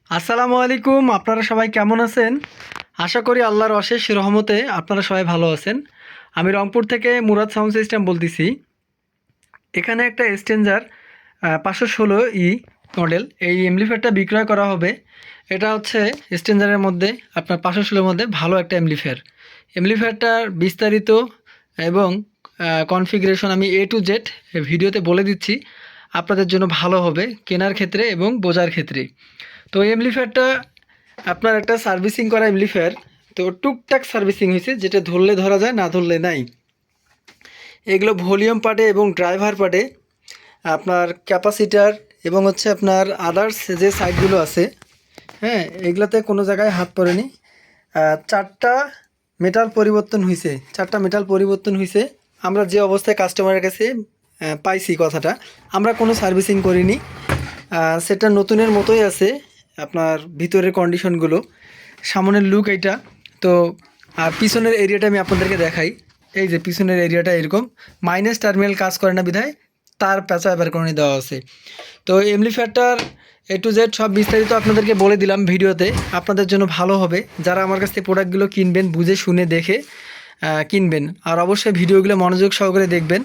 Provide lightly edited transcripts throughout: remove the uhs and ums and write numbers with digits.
আসসালামু আলাইকুম। আপনারা সবাই কেমন আছেন? আশা করি আল্লাহর অশেষ রহমতে আপনারা সবাই ভালো আছেন। আমি রংপুর থেকে মুরাদ সাউন্ড সিস্টেম বলতেছি। এখানে একটা এক্সচেঞ্জার 516 মডেল এই এমপ্লিফায়ারটা বিক্রয় করা হবে। এটা হচ্ছে এক্সচেঞ্জারের মধ্যে আপনার 516-এর মধ্যে ভালো একটা এমপ্লিফায়ারটার বিস্তারিত এবং কনফিগারেশন আমি এ টু জেড ভিডিওতে বলে দিচ্ছি। আপনাদের জন্য ভালো হবে কেনার ক্ষেত্রে এবং বোঝার ক্ষেত্রে। তো এই এমপ্লিফায়ারটা আপনার একটা সার্ভিসিং করা এমপ্লিফায়ার। তো টুকটাক সার্ভিসিং হয়েছে, যেটা ধরলে ধরা যায়, না ধরলে নাই। এগুলো ভলিউম পার্টে এবং ড্রাইভার পার্টে আপনার ক্যাপাসিটার এবং হচ্ছে আপনার আদার্স যে সাইডগুলো আছে, হ্যাঁ, এগুলোতে কোনো জায়গায় হাত পড়েনি। চারটা মেটাল পরিবর্তন হয়েছে। আমরা যে অবস্থায় কাস্টমারের কাছে পাইছি কথাটা, আমরা কোনো সার্ভিসিং করিনি। সেটা নতুনের মতোই আছে। আপনার ভিতরের কন্ডিশনগুলো, সামনের লুক এইটা। তো আর পিছনের এরিয়াটা আমি আপনাদেরকে দেখাই। এই যে পিছনের এরিয়াটা এরকম মাইনাস টার্মিনাল কাজ করে না বিধায় তার প্যাঁচা ব্যবহার করে দেওয়া আছে। তো এমপ্লিফায়ারটার এ টু জেড সব বিস্তারিত আপনাদেরকে বলে দিলাম ভিডিওতে। আপনাদের জন্য ভালো হবে যারা আমার কাছ থেকে প্রোডাক্টগুলো কিনবেন, বুঝে শুনে দেখে কিনবেন। আর অবশ্যই ভিডিওগুলো মনোযোগ সহকারে দেখবেন,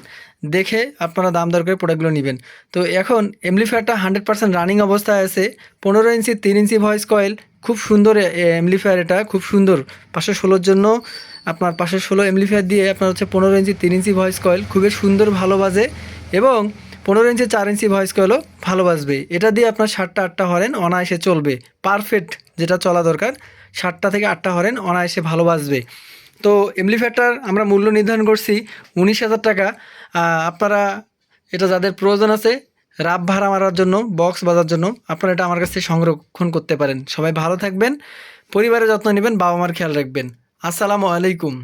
দেখে আপনারা দাম দর করে প্রোডাক্টগুলো নেবেন। তো এখন এমপ্লিফায়ারটা 100% রানিং অবস্থায় আছে। 15 ইঞ্চি 3 ইঞ্চি ভয়েস কয়েল, খুব সুন্দর এমপ্লিফায়ার। এটা খুব সুন্দর 516-র জন্য। আপনার 516 এমপ্লিফায়ার দিয়ে আপনার হচ্ছে 15 ইঞ্চি 3 ইঞ্চি ভয়েস কয়েল খুবই সুন্দর, ভালো বাজে। এবং 15 ইঞ্চি 4 ইঞ্চি ভয়েস কয়েলও ভালো বাজবে। এটা দিয়ে আপনার 7টা 8টা হরেন অনায়াসে চলবে। পারফেক্ট যেটা চলা দরকার, 7টা থেকে 8টা হরেন অনায়াসে ভালো বাজবে। তো এমপ্লিফায়ারটার আমরা মূল্য নির্ধারণ করছি 19,000 টাকা। আপনারা এটা যাদের প্রয়োজন আছে রাব ভাড়া মারার জন্য, বক্স বাজার জন্য, আপনারা এটা আমার কাছ থেকে সংরক্ষণ করতে পারেন। সবাই ভালো থাকবেন, পরিবারের যত্ন নেবেন, বাবা মার খেয়াল রাখবেন। আসসালামু আলাইকুম।